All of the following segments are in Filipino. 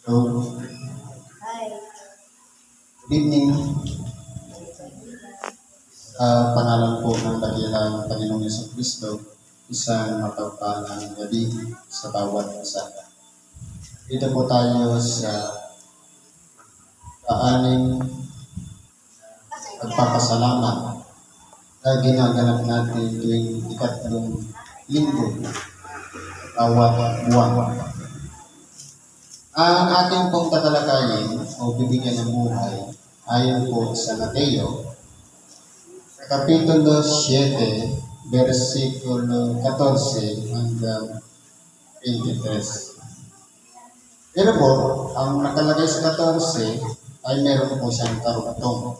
So, Hi. good evening. Pangalan po ng dakilang Panginoong Jesucristo, isang mapagpalang gabi sa bawat isa. Dito po tayo sa kaaning pagpapasalamat na ginaganap natin tuwing ikatlong linggo bawat buwan. Ang ating pong tatalakayin o bibigyan ng buhay ayon po sa Mateo, Kapitulo 7, versikulo 14 hanggang 23. Pero po, ang nakalagay sa 14 ay meron po siyang karugtong.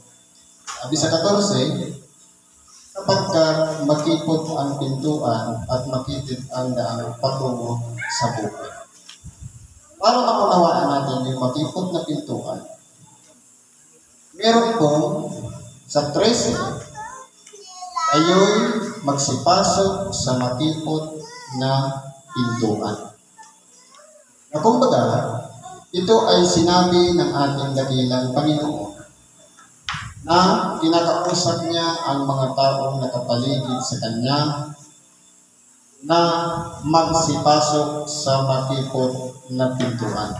Sabi sa 14, kapag makipot ang pintuan at makitid ang daang patungo sa buhay. Para makunawaan natin yung makipot na pintuan, meron po sa 13, ayo'y magsipasok sa makipot na pintuan. Na kumbaga, ito ay sinabi ng ating dakilang Panginoon na kinakausap niya ang mga taong nakapaligid sa Kanya na magsipasok sa makipot na pintuan.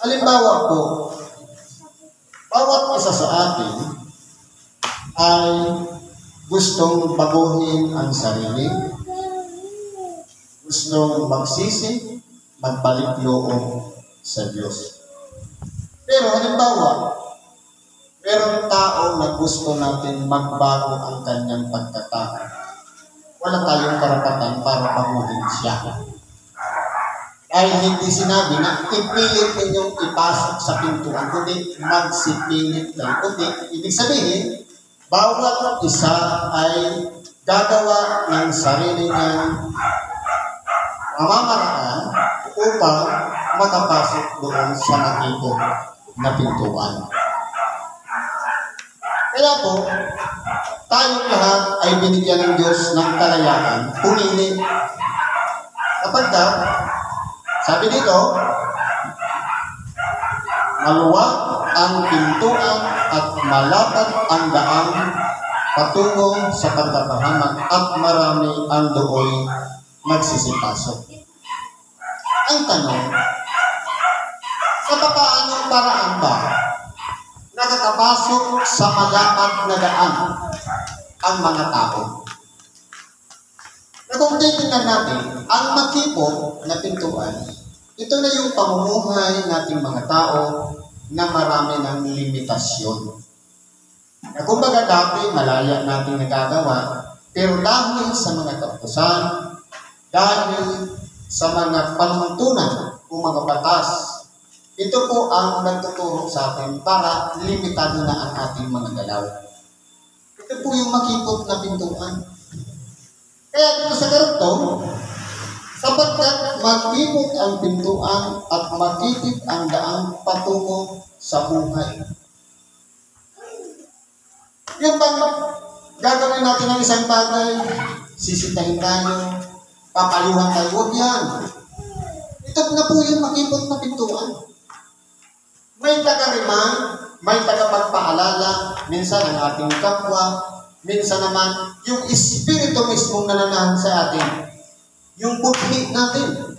Halimbawa po, bawat isa sa atin ay gustong baguhin ang sarili, gustong magsisi, magbalik loob sa Diyos. Pero halimbawa, merong tao na gusto natin magbago ang kanyang pagkatao. Wala tayong karapatan para baguhin siya. Dahil hindi sinabi na ipilit ninyong ipasok sa pintuan, kundi magsipilit kayo. Kundi, ibig sabihin, bawat isa ay gagawa ng sarili niyang pamamaraan upang makapasok doon sa makipot na pintuan. Kaya po, tayong lahat ay binigyan ng Diyos ng kalayaan, pumili. Kapag sabi dito, maluwag ang pintuan at malapad ang daan patungo sa pagkapahamak at marami ang dooy magsisipasok. Ang tanong, sa papaanong paraan ba nakakapasok sa malapad na daan ang mga tao? Na kung titingnan natin, ang makipot na pintuan, ito na yung pamumuhay nating mga tao na marami ng limitasyon. Na kumbaga dati, malaya natin nagagawa, pero dahil sa mga kautusan, dahil sa mga panuntunan o mga batas, ito po ang nagtuturo sa atin para limitado na ang ating mga galaw. Ito po yung makipot na pintuan. Kaya dito sa karugtong, sapagkat makipot ang pintuan at makitid ang daang patungo sa buhay. Yung bang gagawin natin ng isang bagay, sisitahin tayo, papayuhan tayo, huwag yan. Ito na po yung makipot na pintuan. May taga-riman, may taga-pagpaalala, minsan ang ating kapwa, minsan naman yung Espiritu mismo nananahan sa atin. Yung budhi natin,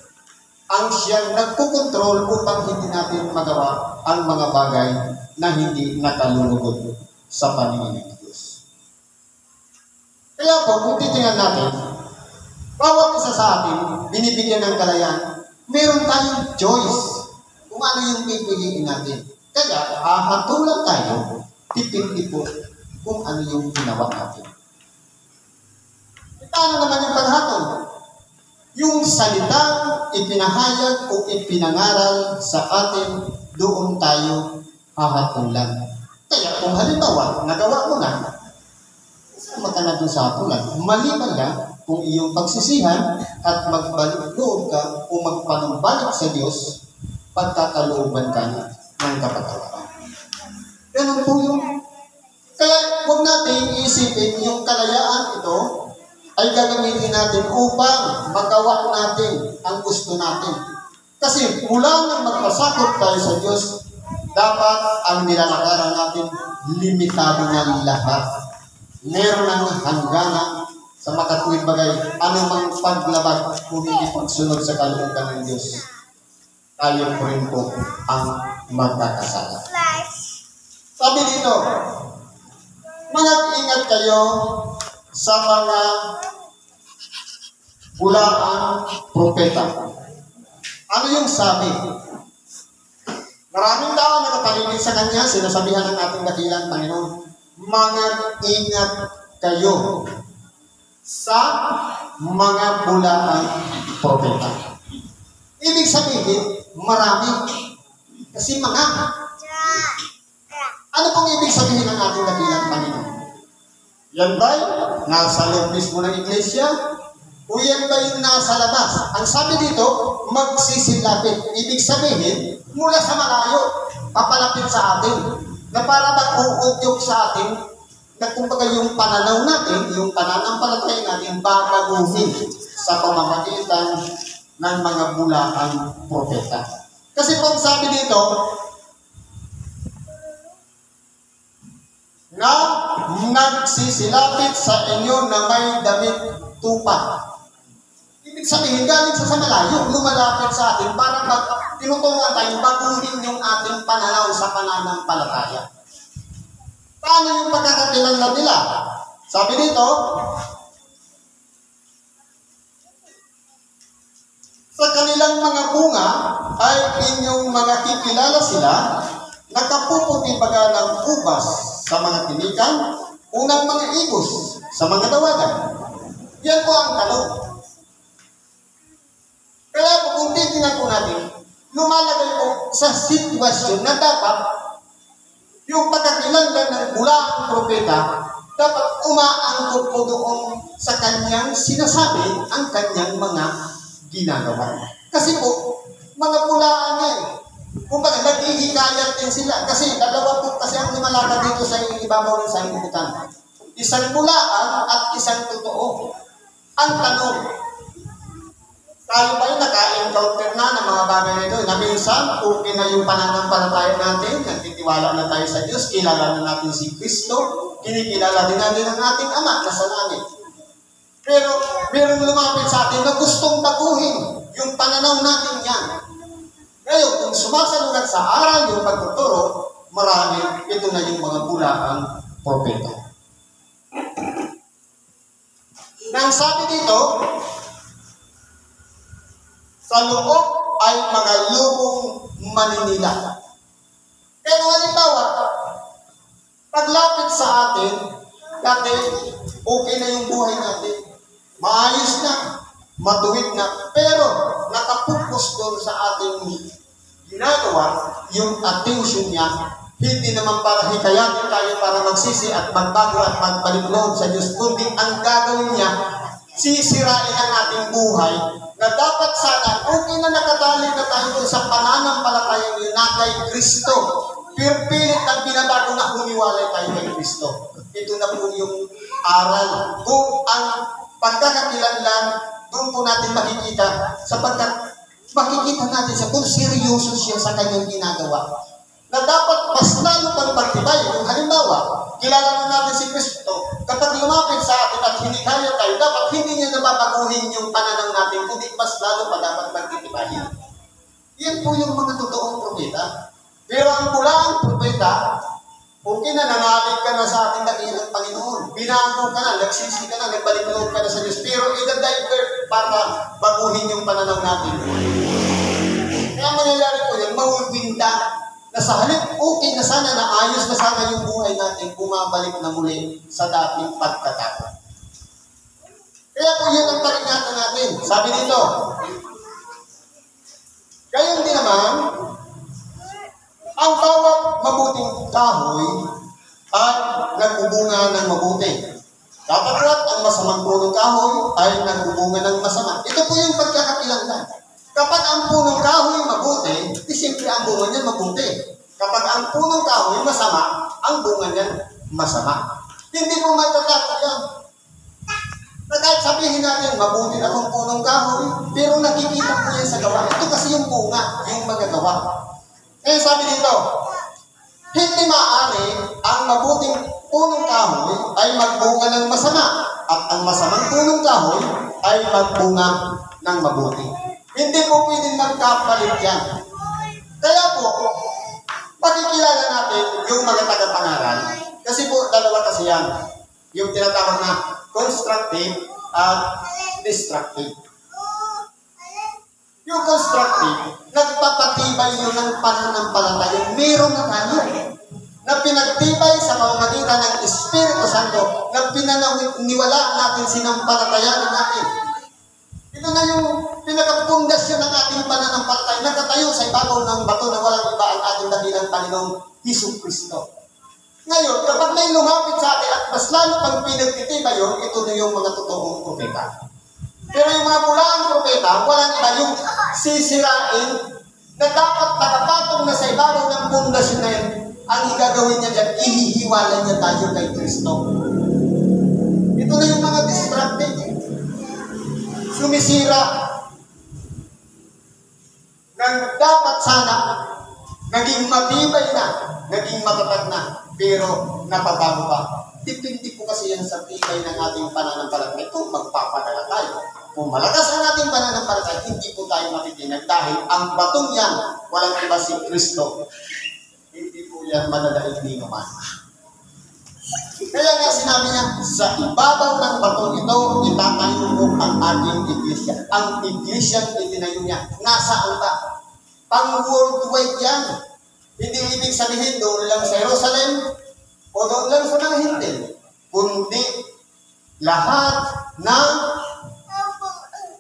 ang siyang nagkukontrol upang hindi natin magawa ang mga bagay na hindi nakalulugod sa paningin ng Diyos. Kaya po, kung titingnan natin, bawat isa sa atin, binibigyan ng kalayaan, meron tayong choice kung ano yung pipiliin natin. Kaya, hahatulan tayo, tipid po kung ano yung ginawa natin. Paano naman yung paghatol? Yung salitang ipinahayag o ipinangaral sa atin, doon tayo hahatulan. Kaya kung halimbawa, nagawa mo na, sama ka na doon sa hatulan. Maliban lang kung iyong pagsisihan at magbalik loob ka o magpanumbalik sa Diyos, pagkakalooban ka ng kapatawaran. Ganun po yun. Kaya huwag natin iisipin yung kalayaan ito ay gagamitin natin upang magawa natin ang gusto natin. Kasi mula nang magpasakop tayo sa Diyos, dapat ang nilalakaran natin, limitado na lahat. Meron ng hangganan sa makatuwid bagay, anumang paglabag kung hindi pagsunod sa kalooban ng Diyos. Tayo po rin po ang magkakasala. Sabi dito, mag-ingat kayo sa mga bulaan propeta. Ano yung sabi? Maraming tao nakapaligid sa kanya, sinasabihan ng ating dakilang Panginoon, mag-ingat kayo sa mga bulaan propeta. Ibig sabihin, marami. Kasi mga. Ano pong ibig sabihin ng ating dakilang Panginoon? Yan ba nasa loob mismo ng iglesia? O yan ba yung nasa labas? Ang sabi dito, magsisilapit. Ibig sabihin, mula sa malayo, papalapit sa atin. Na para mag-uudyok sa atin, na kumbaga yung pananaw natin, yung pananampalataya natin, babaguhin sa pamamagitan ng mga bulaan propeta. Kasi kung sabi dito, na nagsisilapit sa inyo na may damit tupa. Ibig sabihin, galing sa malayo, lumalapit sa atin para tinuturuan tayo baguhin yung ating pananaw sa pananampalataya. Paano yung pagkakakilanlan nila? Sabi dito, sa kanilang mga bunga ay inyong mga kikilala sila, nakapuputi baga ng ubas sa mga tinikan, unang mga igos sa mga dawagan. Yan po ang tanong. Kaya po kung titingnan po natin, lumalagay po sa sitwasyon na dapat yung pagkakilanlan ng bulaang propeta dapat umaangkot po doon sa kanyang sinasabi ang kanyang mga ginagawa. Kasi po, mga bulaan nga eh. Kung baga, naghihikayat din sila. Kasi dalawa po kasi ang lumalakad dito sa ibabaw ng sanglibutan. Isang bulaan at isang totoo. Ang tanong, tayo ba yung naka-encounter na ng mga bagay na ito? Na minsan, okay na yung pananampalataya natin, nagtitiwala na tayo sa Diyos, kilala na natin si Kristo, kinikilala din natin ang ating Ama na sa langit. Pero merong lumapit sa atin na gustong baguhin yung pananaw natin yan. Ngayon, kung sumasalugat sa aral yung pagtuturo, marami, ito na yung mga bulaang propeta. Nang sabi dito, sa loob ay mga lubong maninila. Pero halimbawa, paglapit sa atin, dati okay na yung buhay natin. Maayos na, matuwid na, pero nakapokus doon sa ating ginagawa, yung attention niya, hindi naman para hikayatin tayo para magsisi at magbago at magbalik loob sa Diyos, kundi ang gagawin niya, sisirain ang ating buhay na dapat sana, okay na nakatali na tayo sa pananampalatayang yun na kay Kristo. Pilit ang binabago na humiwalay tayo kay Kristo. Ito na po yung aral. Kung ang pagkakakilanlan, doon po natin makikita, sapagkat makikita natin siya kung seryoso siya sa kanyang ginagawa. Na dapat mas lalo pang pagtibay. Kung halimbawa, kilala na natin si Kristo, kapag lumapit sa atin at hinikaya tayo, dapat hindi niya nababaguhin yung pananaw natin, kundi mas lalo pa dapat magtitibayin. Yan po yung mga totoong propeta. Pero ang bulaang propeta, okay na, nangalig ka na sa ating dakilang Panginoon. Binago ka na, nagsisi ka na, nagbalik loob ka na sa Diyos. Pero i-divert para baguhin yung pananaw natin. Kaya mangyayari po yan, mawibinda na sa halip, okay na sana, na ayos na sana yung buhay natin, bumabalik na muli sa dating pagkatapos. Kaya po yun ang paringatan natin. Sabi dito, gayon din naman, ang bawat mabuting kahoy ay nagbubunga ng mabuti. Dapat ang masamang punong kahoy ay nagbubunga ng masama. Ito po yung pagkakakilanlan. Kapag ang punong kahoy mabuti, di siyempre ang bunga niya mabuti. Kapag ang punong kahoy masama, ang bunga niya masama. Hindi mo matatakot yan. Na kahit sabihin natin, mabuti akong punong kahoy, pero nakikita ko yan sa gawa. Ito kasi yung bunga, yung mga gawa. Kaya sabi dito, hindi maaari ang mabuting punong kahoy ay magbunga ng masama at ang masamang punong kahoy ay magbunga ng mabuti. Hindi po pwedeng magkapalit yan. Kaya po, makikilala natin yung mga tagapangaral. Kasi po, dalawa kasi yan. Yung tinatawag na constructive at destructive. Yung constructive, nagpapatibay yun ng pananampalataya. Meron na tayo na pinagtibay sa pamamagitan ng Espiritu Santo na pinaniniwala natin, sinampalatayanan natin. Ito na yung pinakapundasyon ng ating pananampalataya. Nakatayo sa ibabaw ng bato na walang iba ang ating dakilang Panginoong Jesucristo. Ngayon, kapag may lumapit sa atin at mas lalo pang pinagtitibay yun, ito na yung mga totoong propeta. Pero yung mga pulaang propeta, walang iba yung sisirain na dapat nakapatong na sa ibabaw ng pundasyon na yun. Ang igagawin niya dyan, ihihiwalay niya tayo kay Kristo. Ito na yung mga destructive. Sumisira. Nang dapat sana, naging matibay na, naging matatag na, pero napabago pa. Dipindi po kasi yan sa tibay ng ating pananampalataya. Kung magpapadala tayo, kung malakas ang ating pananampalataya, hindi po tayo matitinag dahil ang batong yan, walang iba si Kristo. Hindi po yan madadaig ni naman. Kaya nga sinabi niya, sa ibabaw ng batong ito, itatayo mo ang ating iglesia. Ang iglesia itinayo niya. Nasaan ba? Pang-worldwide yan. Hindi ibig sabihin doon lang sa Jerusalem o doon lang sa mga hindi. Kundi lahat ng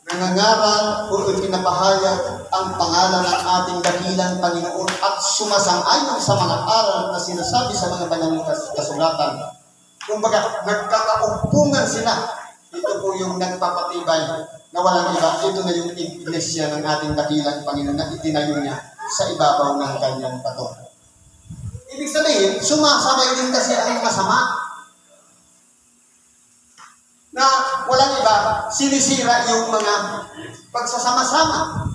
nangangaral o pinapahayag ang pangalan ng ating dakilang Panginoon at sumasang-ayon sa mga aral na sinasabi sa mga banal na kasulatan. Kumbaga, nagkakaupungan sila. Ito po yung nagpapatibay na walang iba. Ito na yung iglesia ng ating dakilang Panginoon na itinayo niya sa ibabaw ng kanyang bato. Ibig sabihin, sumasabay din kasi ang masama na walang iba, sinisira yung mga pagsasama-sama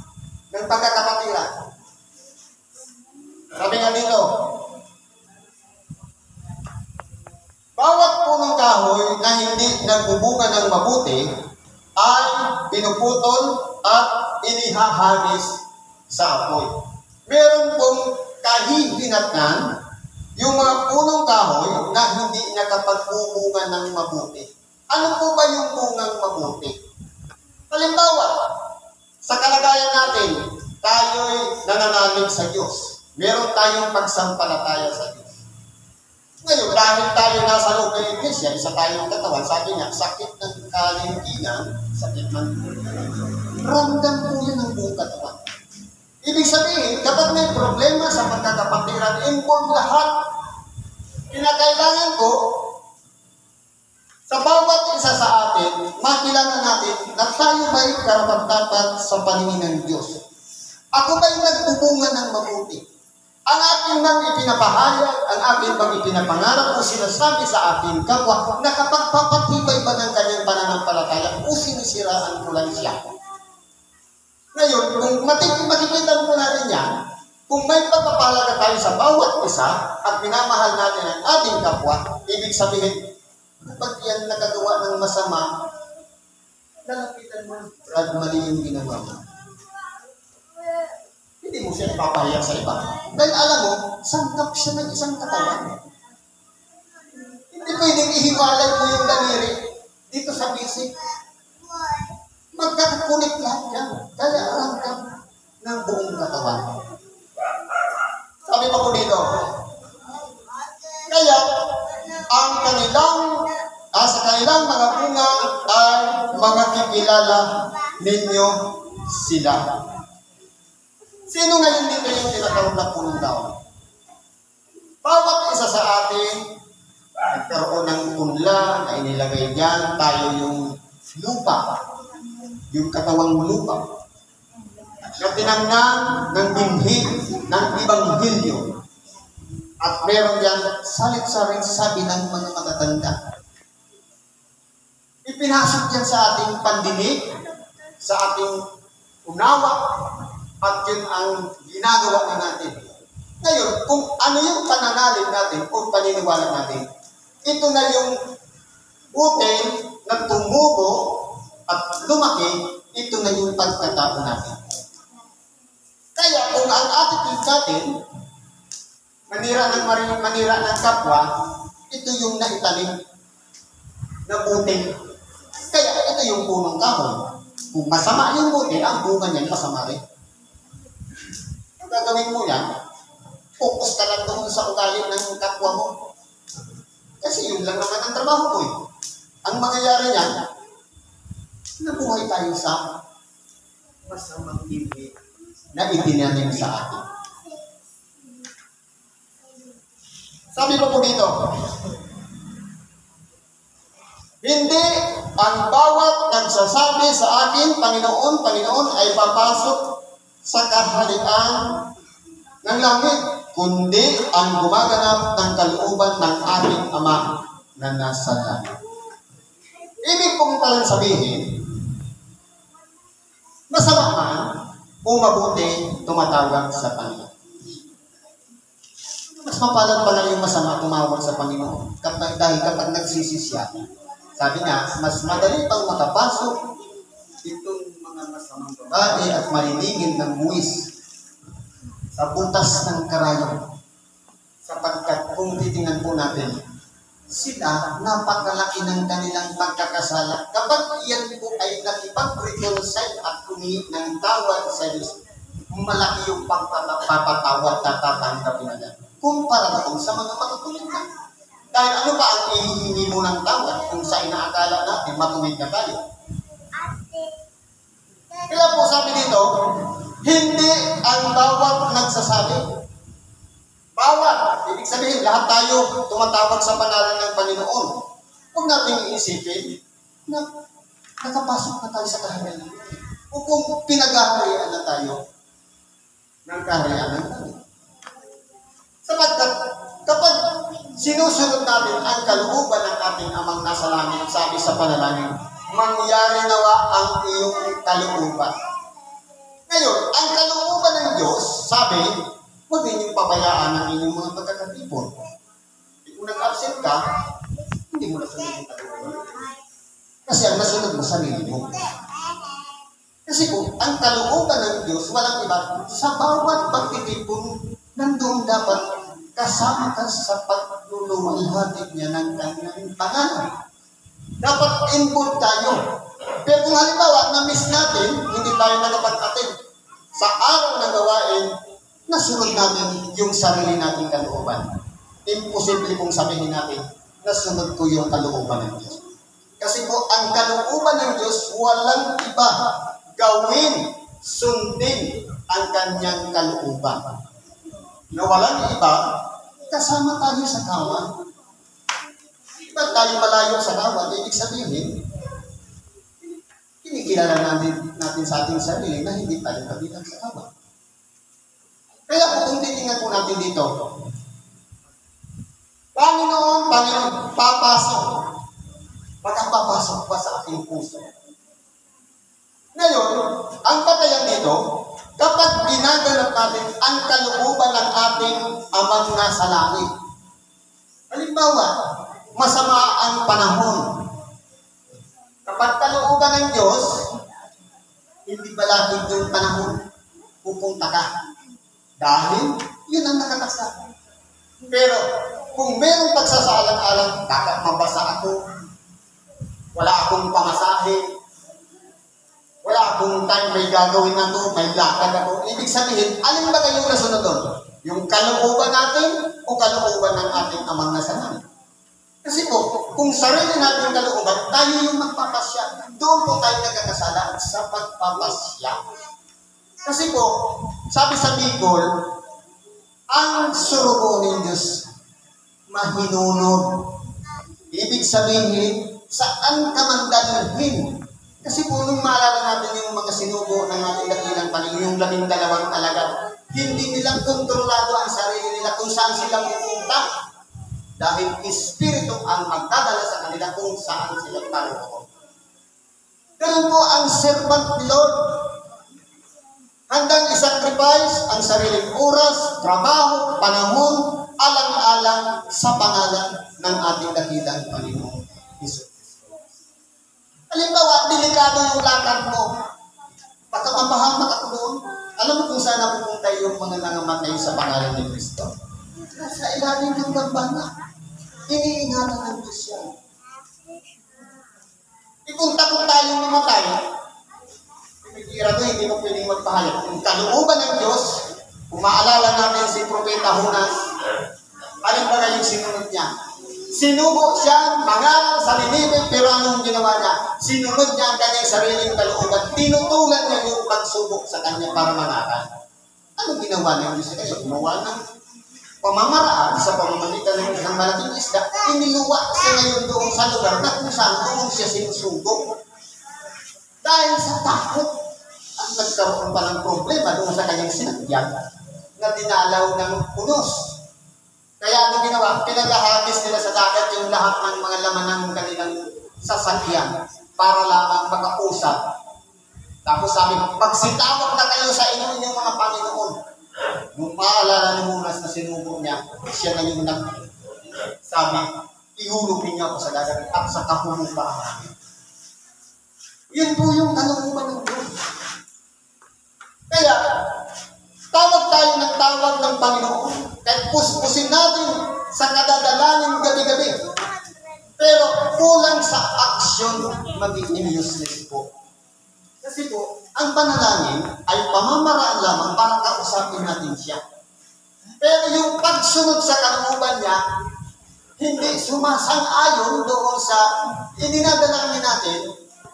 ng pagkakapatiran. Sabi nga dito, bawat punong kahoy na hindi nagbubunga ng mabuti ay pinuputol at inihahagis sa apoy. Meron pong kahihinatnan yung mga punong kahoy na hindi nakapagbubunga ng mabuti. Ano po ba yung bungang mabuti? Halimbawa, sa kalagayan natin, tayo'y nananalig sa Diyos. Meron tayong pagsampalataya sa Diyos. Ngayon, dahil tayo nasa loob ng iglesia, isa tayong katawan, sabi niya, sakit ng kalintingan, sakit ng ramdam po yun ang buong katawan. Ibig sabihin, kapag may problema sa pagkakapatiran, involve lahat. Kinakailangan ko, sa bawat isa sa atin, makilala natin na tayo ba'y karapat-dapat sa paningin ng Diyos. Ako ba'y nagbubunga ng mabuti? Ang aking bang ipinapahayag, ang aking bang ipinapangarap o sinasabi sa ating kapwa na kapag papatibay ba ng kanyang pananampalataya o sinisiraan ko lang siya? Ngayon, kung makikita mo na rin yan, kung may pagpapalaga tayo sa bawat isa at minamahal natin ang ating kapwa, ibig sabihin, kapag yan nakagawa ng masama, lalapitan mo, Brad, mali yung ginawa mo. Hindi mo siya ipapahayag sa iba. Dahil alam mo, sangkap siya ng isang katawan. Hindi pwedeng ihiwalay mo yung daliri dito sa basic. Magkakakulit lahat yan. Kaya alam ka ng buong katawan. Sabi pa ko dito, kaya ang sa kanilang mga bunga ay makikilala ninyo sila. Sino ngayon dito yung tinatawag na punong daon? Bawat isa sa atin, nagkaroon ng punla na inilagay dyan, tayo yung lupa, yung katawang lupa, na tinangnan ng binhi ng Ebanghelyo. At meron dyan salit-saling sabi ng mga matatanda. Ipinasok yan sa ating pandinig, sa ating unawa, at yun ang ginagawa na natin. Ngayon, kung ano yung pananalig natin o paniniwala natin, ito na yung butil na tumubo at lumaki, ito na yung pagkatao natin. Kaya kung ang attitude natin, manira ng kapwa, ito yung naitanim na butil. Kaya ito yung punong kahoy. Kung masama yung butil, ang bunga niyan masama rin. Ang gagawin mo yan, focus ka lang doon sa ugali ng kapwa mo. Kasi yun lang naman ang trabaho ko eh. Ang mangyayari niyan, nabuhay tayo sa masamang hindi na itinanim sa atin. Sabi pa po dito, hindi ang bawat nagsasabi sa akin, Panginoon, Panginoon, ay papasok sa kaharian ng langit, kundi ang gumaganap ng kalooban ng ating Ama na nasa langit. Ibig kong palang sabihin, masama man o mabuti tumatawag sa Panginoon. Mas mapalad pala yung masama tumawag sa Panginoon dahil kapag nagsisisya. Sabi nga, mas madali pang makapasok itong mga masamang babae at malinigin ng buwis sa butas ng karayom. Sapagkat kung titingnan po natin, sila napakalaki ng kanilang pagkakasala. Kapag iyan po ay nakipag-reconcile at humingi ng tawad sa Diyos, malaki yung pagpapatawad na tatanggapin na yan. Kumpara doon sa mga matutuwid na. Dahil ano ba ang ihihingi mo ng tawad kung sa inaakala natin matuwid na tayo? Kaya po sabi dito, hindi ang bawat nagsasabi. Bawat, ibig sabihin, lahat tayo tumatawag sa pangalan ng Panginoon. Huwag natin iisipin na nakapasok na tayo sa kaharian. O kung pinag-aharian na tayo ng kaharian ng Panginoon. Sapagkat kapag sinusunod natin ang kalooban ng ating Amang nasa langit, sabi sa panalangin, mangyari nawa ang iyong kalooban. Ngayon, ang kalooban ng Diyos, sabi, huwag ninyong pabayaan ang inyong mga pagkakatipon. Kung nag-absent ka, hindi mo nasunod yung kalooban. Kasi ang nasunod mo, sarili mo. Kasi kung ang kalooban ng Diyos, walang iba, sa bawat pagtitipon, nandoon dapat kasama ka sa pagluluwalhati niya ng kanyang pangalan. Dapat involved tayo. Pero kung halimbawa, na-miss natin, hindi tayo nakapag-attend sa araw na gawain, nasunod natin yung sarili nating kalooban. Imposible kong sabihin natin, nasunod ko yung kalooban ng Diyos. Kasi po, ang kalooban ng Diyos, walang iba. Gawin, sundin ang kanyang kalooban. Na walang iba, kasama tayo sa kawan. Ba't tayo malayo sa kawan? Ibig sabihin, kinikilala natin sa ating sarili na hindi tayo kabilang sa kawan. Kaya kung titingnan po natin dito, Panginoon, papasok. Magpapasok pa sa ating puso. Ngayon, ang patayan dito, kapag ginaganap natin ang kalooban ng ating Amang nasa langit. Halimbawa, masama ang panahon. Kapag kalooban ng Diyos, hindi balakid yung panahon, pupunta ka. Dahil, yun ang nakataksa. Pero, kung merong pagsasaalang-alang, dapat mabasa ako, wala akong pamasahe, wala akong time, may gagawin na to, may lakad ako. Ibig sabihin, alin ba kayong nasunod doon? Yung kalooban natin o kalooban ng ating Amang nasa langit? Kasi po, kung sarili natin kalooban, tayo yung magpapasya. Doon po tayo nagkakasala sa pagpapasya. Kasi po, sabi sa Bicol, ang surugo ng Diyos, mahinunod. Ibig sabihin, saan ka man dalhin? Kasi po, nung maalala natin yung mga sinubo ng ating dakilang Panginoon, yung 12 alagad, hindi nilang kontrolado ang sarili nila kung saan sila pupunta. Dahil Espiritu ang magdadala sa kanila kung saan sila paroon. Ganun po ang servant ni Lord. Handang isacrifice ang sariling oras, trabaho, panahon, alang-alang sa pangalan ng ating dakilang Panginoon Hesus. Halimbawa, delikado yung lakad mo. Baka mapahamak ako doon. Alam mo kung saan napupunta yung mga nangamatay sa pangalan ni Kristo? Sa ilalim ng bambana. Iniingatan ng Diyos yan. Kung takot tayong mamatay, pipikira ko, hindi mo pwedeng magpahayag. Kung kalooban ng Diyos, kung maalala natin si Propeta Jonas, alin ba yung sinunod niya? Sinubo siya, mangaral sa Ninive, pero anong ginawa niya? Sinunod niya ang kanyang sariling kalooban. Tinutulan niya yung pagsubok sa kanya para mangaral. Anong ginawa niya? Kasi gumawa ng pamamaraan sa pamamagitan ng isang malaking isda, iniluwa siya ngayon doon sa lugar na kung saan doon siya sinusubok. Dahil sa takot, at nagkaroon pa ng problema doon sa kanyang sinagyan na dinalaw ng punos. Kaya ano ginawa? Pinagahagis nila sa dagat yung lahat ng mga laman ng kanilang sasakyan para lamang makausap. Tapos sabi, pagsitawag na kayo sa inyo yung mga Panginoon. Nung maalala ni Jonas na sinubo niya, siya na yung sabi, ihulupin niya ako sa dagat at sa kahulupan. Yun po yung kalooban ng Diyos. Kaya, tawag tayo ng tawag ng Panginoon. Kahit puspusin natin sa kadadalanin gabi-gabi. Pero kulang sa action, magiging useless po. Kasi po, ang panalangin ay pamamaraan lamang para kausapin natin siya. Pero yung pagsunod sa kalooban niya, hindi sumasang-ayon doon sa ininadalangin natin,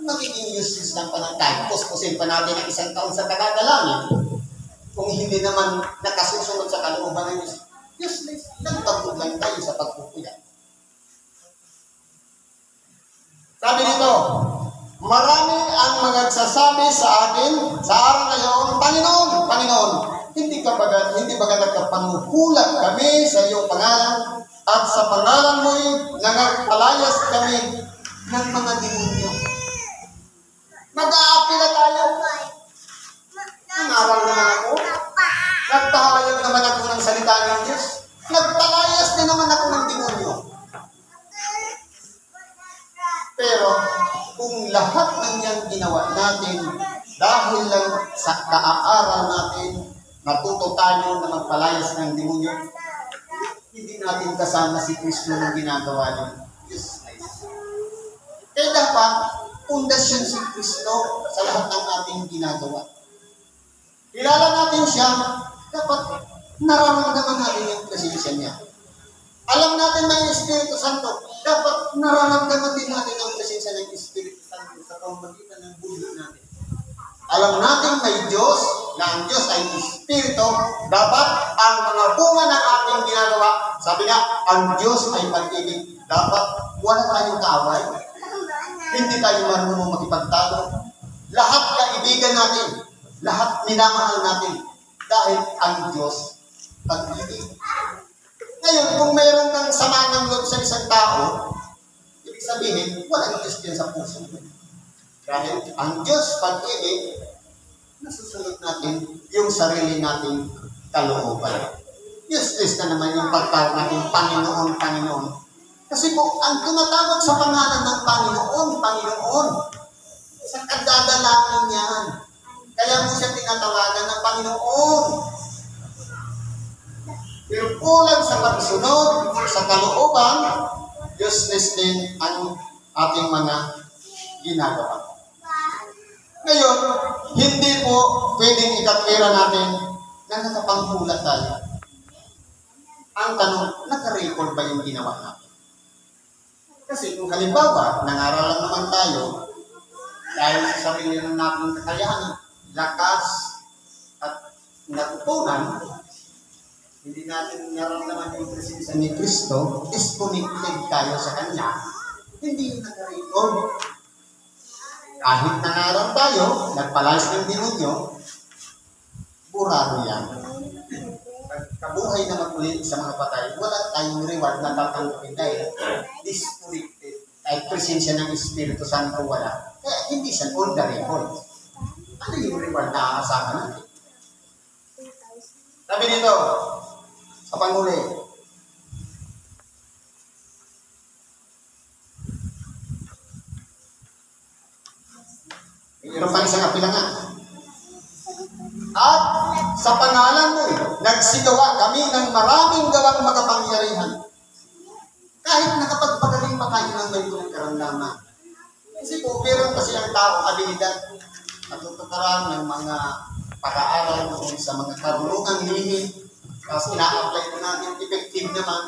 magiging useless lang pa ng time. Puspusin pa natin ang 1 taon sa tagadalangin. Kung hindi naman nakasusunod sa kalooban ng Diyos, useless. Nagpagod lang tayo sa pagpupuya. Sabi dito, marami ang magsasabi sa akin sa araw na iyon, Panginoon, Panginoon, hindi ba nagkapanuhulat kami sa iyong pangalan at sa pangalan mo'y nagpalayas kami ng mga demonyo. Mag-aapila tayo. Nangaral naman ako. Nagpahayag naman ako ng salita ng Diyos. Nagpalayas din naman ako ng demonyo. Pero, kung lahat ng yan ginawa natin, dahil lang sa kaaaral natin, natuto tayo na magpalayas ng demonyo, hindi natin kasama si Kristo na ginagawa niya. Kaya dapat, pundasyon si Kristo sa lahat ng ating ginagawa. Kilala natin siya, dapat nararamdaman natin yung presensya niya. Alam natin na yung Espiritu Santo, dapat nararamdaman din natin ang presensya ng Espiritu Santo sa pamamagitan ng buhay natin. Alam natin may Diyos, na ang Diyos ay Espiritu, dapat ang mga bunga ng ating ginagawa, sabi nga, ang Diyos ay pag-ibig, dapat wala tayong kaaway, hindi tayo marunong makipagtalo, lahat kaibigan natin, lahat minamahal natin, dahil ang Diyos pag-ibig. Ngayon, kung mayroon kang sama ng loob sa isang tao, ibig sabihin, walang Diyos din sa puso. Dahil ang Diyos pag-ibig, nasusunod natin yung sarili nating kalooban. Useless na naman yung pagtawag natin, Panginoon, Panginoon. Kasi po, ang tumatawag sa pangalan ng Panginoon, Panginoon, sa kadadalanan niyan. Kaya mo siya tinatawagan ng Panginoon. Pero kulang sa pagsunod, sa kalooban, useless din ang ating mga ginagawa. Ngayon, hindi po pwedeng ikatwira natin na nakapanghulat tayo. Ang tanong, naka-record ba yung ginawa natin? Kasi kung halimbawa, nangaral lang naman tayo, dahil sa sarili ng nating kakayahan, lakas at natutunan, hindi natin naramdaman yung presensya ni Kristo, disconnected tayo sa Kanya, hindi yung naka-record. Kahit nangaral tayo, nagpalayas ng demonyo, burado yan. Kabuhay naman ulit sa mga patay, wala tayong reward na tatanggapin dahil disconnected. Kahit presensya ng Espiritu Santo wala. Kaya hindi siya on the record. Ano yung reward na aasahan natin? Sabi nito, sa panghuli, mayroon pa isang kapilangan. At sa pangalan mo, nagsigawa kami ng maraming gawang makapangyarihan. Kahit nakapagpagaling pa tayo ng may itong karamdaman. Kasi po, meron kasi ang tao abilidad. Natutukaran ng mga pag-aaral sa mga karunungang lihim. Tapos ina-apply mo natin, effective naman.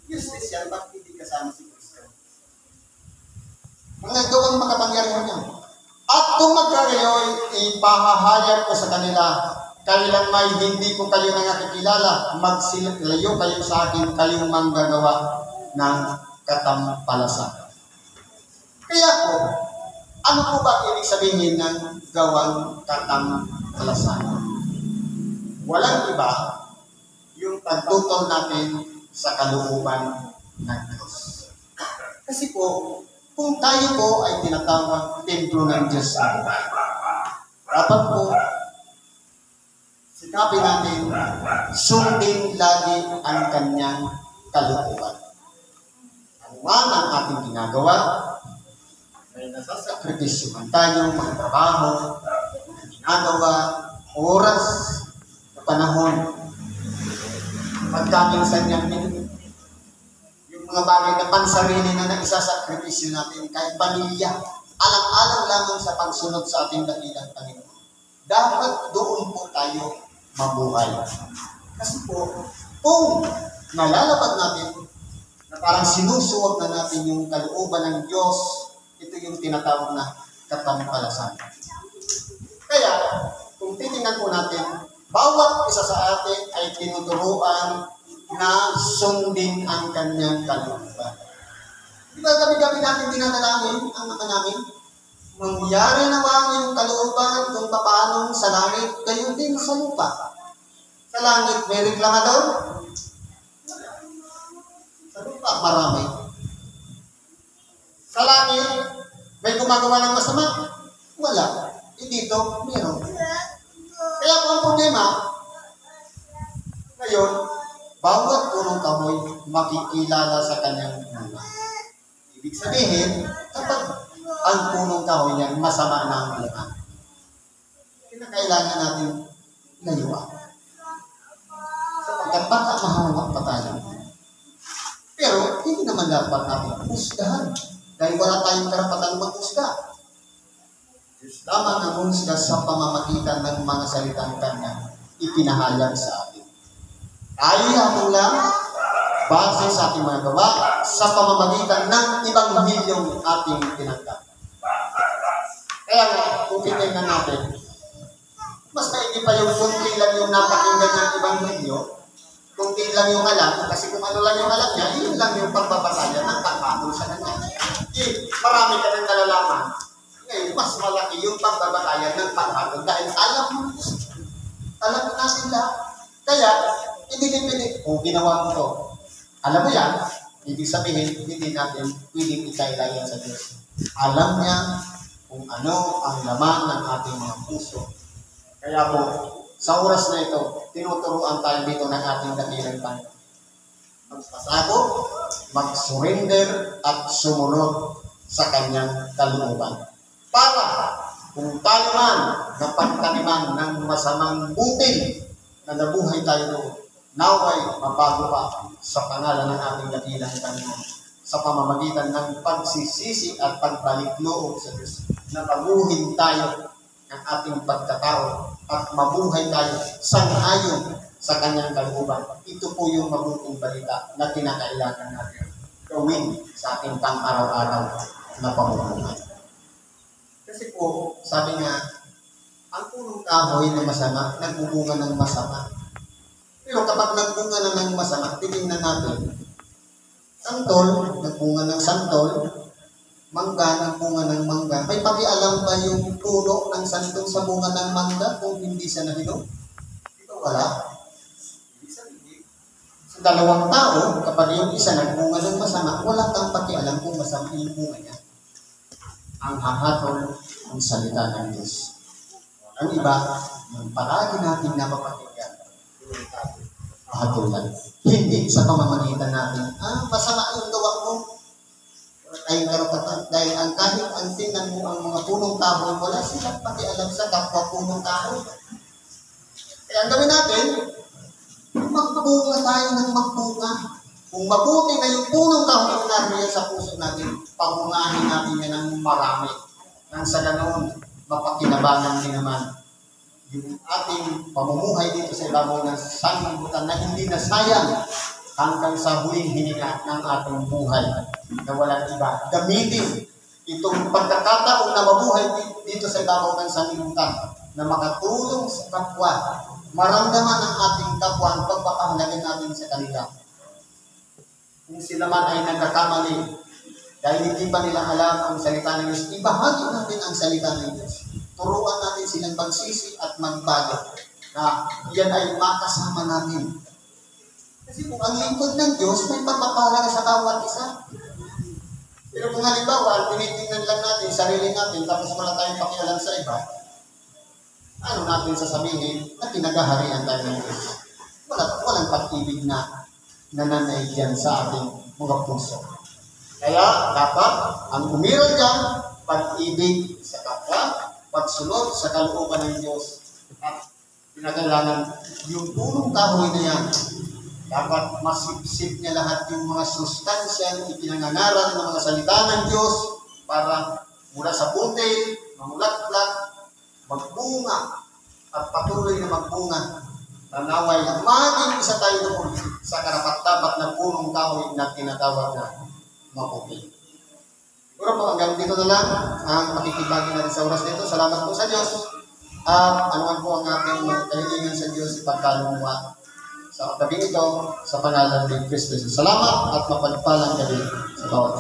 Useless yan, bakit hindi kasama si Kristo? Mga gawang makapangyarihan yan. At kung magkakayo'y ipahahayag ko sa kanila, kailan may hindi ko kayo nakakilala, magsilayo kayo sa akin, kayong manggagawa ng katampalasan. Kaya po, ano po ba ibig sabihin ng gawang katampalasan? Walang iba yung pagtutol natin sa kalooban ng Diyos. Kasi po, kung tayo po ay tinatawag templo ng Diyos sa buhay, dapat po sikapin natin sundin lagi ang kanyang kalooban. Ano man ang ating ginagawa, may nasasakripisyo man tayo, mga trabaho, ginagawa, oras, na panahon, pagkaminsan niyang mga bagay na pansarili na naisasakripisyo natin, kahit pamilya, alang-alang lamang sa pagsunod sa ating dakilang Panginoon. Dapat doon po tayo mabuhay. Kasi po, kung nalalabag natin na parang sinusuot na natin yung kalooban ng Diyos, ito yung tinatawag na katampalasan. Kaya, kung titingnan po natin, bawat isa sa atin ay tinuturuan na sundin ang kanyang kalooban. Di ba gabi-gabi natin dinadalangin ang ama namin? Mangyari naman yung kalooban kung paano sa langit, gayon din sa lupa. Sa langit, may reklamador? Sa lupa, marami. Sa langit, may gumagawa ng masama? Wala. Dito, meron. Kaya po ang problema, ngayon, bawat punong kahoy makikilala sa kanyang bunga. Ibig sabihin, kapag ang punong kahoy niyan masama na ang laman, kinakailangan natin layuan. Sapagkat baka mahawak pa tayo. Pero hindi naman dapat natin husgahan. Dahil wala tayong karapatan mag-husga. Diyos lamang ang husga sa pamamagitan ng mga salitang kanya ipinahayag sa atin. Tayo lamang lang, base sa ating mga gawa, sa pamamagitan ng ibanghilyong ating tinanggap. Kaya nga, kung titignan natin, mas maigi pa yung kunti lang yung napakinggan ng ibanghilyo, kunti lang yung alam, kasi kung ano lang yung alam niya, yun lang yung pagbabatayan ng pagpapalo sa kanya. Marami ka ng nalalaman. Ngayon, mas malaki yung pagbabatayan ng pagpapalo dahil alam mo natin lahat. Kaya, pinili-pili, ginawa mo to. Alam mo yan, ibig sabihin, hindi natin pwedeng ikailayan sa Diyos. Alam niya kung ano ang laman ng ating mga puso. Kaya po, sa oras na ito, tinuturuan tayo dito ng ating dakilang Panginoon. Magpasakop, mag-surrender at sumunod sa kanyang kalooban. Para kung tayo man napagtaniman ng masamang butil na nabuhay tayo doon, naway mabago pa sa pangalan ng ating dakilang Panginoon sa pamamagitan ng pagsisisi at pagbalik loob sa Diyos na baguhin tayo ng ating pagkatao at mabuhay tayo sang-ayon sa kanyang kalooban. Ito po yung mabuting balita na kinakailangan natin gawin sa ating pang-araw-araw na pamumuhay. Kasi po, sabi nga, ang punong kahoy na masama, nagbubunga ng masama. Pero kapag nagbunga na ng masama, tingnan natin, santol, nagbunga ng santol, mangga, nagbunga ng mangga. May pakialam ba yung puno ng santol sa bunga ng mangga kung hindi siya nahinog? Ito wala. Sa dalawang tao, kapag yung isa nagbunga ng masama, wala kang pakialam kung masama yung bunga niya. ang hahatol ng salita ng Diyos. Ang iba, yung palagi natin napapakinggan, hatulan. Hindi sa pamamagitan natin, masama yung gawa mo. Ay karapatan. Dahil kahit ang tingnan mo ang mga punong kahoy, wala silang pakialam sa kapwa punong kahoy. Kaya ang gawin natin, magbunga tayo ng magbunga. Kung mabuti na yung punong kahoy na nariyan sa puso natin, pamungahin natin yan ng marami. Nang sa ganoon, mapakinabangan din naman yung ating pamumuhay dito sa ibabaw ng sanlibutan na hindi nasayang hanggang sa huling hininga ng ating buhay na walang iba. Gamitin itong pagkakataon na mabuhay dito sa ibabaw ng sanlibutan na makatulong sa kapwa, maramdaman ang ating kapwa ang pagpapahalaga natin sa kanila. Kung sila man ay nagkakamali dahil hindi pa nila alam ang salita ng Diyos, ibahagi natin ang salita ng Diyos. Turuan natin silang magsisi at magbago na yan ay makasama natin. Kasi kung ang lingkod ng Diyos, may pagpapahalaga sa bawat isa. Pero kung halimbawa, tinitingnan lang natin, sarili natin, tapos wala tayong pakialam sa iba, ano natin sasabihin na pinagaharian tayo ng Diyos? Walang pag-ibig na nananaig yan sa ating mga puso. Kaya dapat ang umiral dyan, pag-ibig sa kapwa, pagsunod sa kalooban ng Diyos, at pinagalangan yung punong kahoy na yan. Dapat masipsip niya lahat yung mga sustansyang ipinangangaral ng mga salita ng Diyos para mula sa puti, mamulatlat, magbunga, at patuloy na magbunga. Nanaway na maging isa tayo doon sa karapat-dapat na punong kahoy na tinatawag na maputi. Siguro po hanggang dito na lang ang pakikibagi natin sa oras nito. Salamat po sa Diyos. At anuman po ang ating kahilingan sa Diyos ipagkalumuha sa gabi ito sa pangalan ni Kristo. Salamat at mapagpalang gabi sa bawat.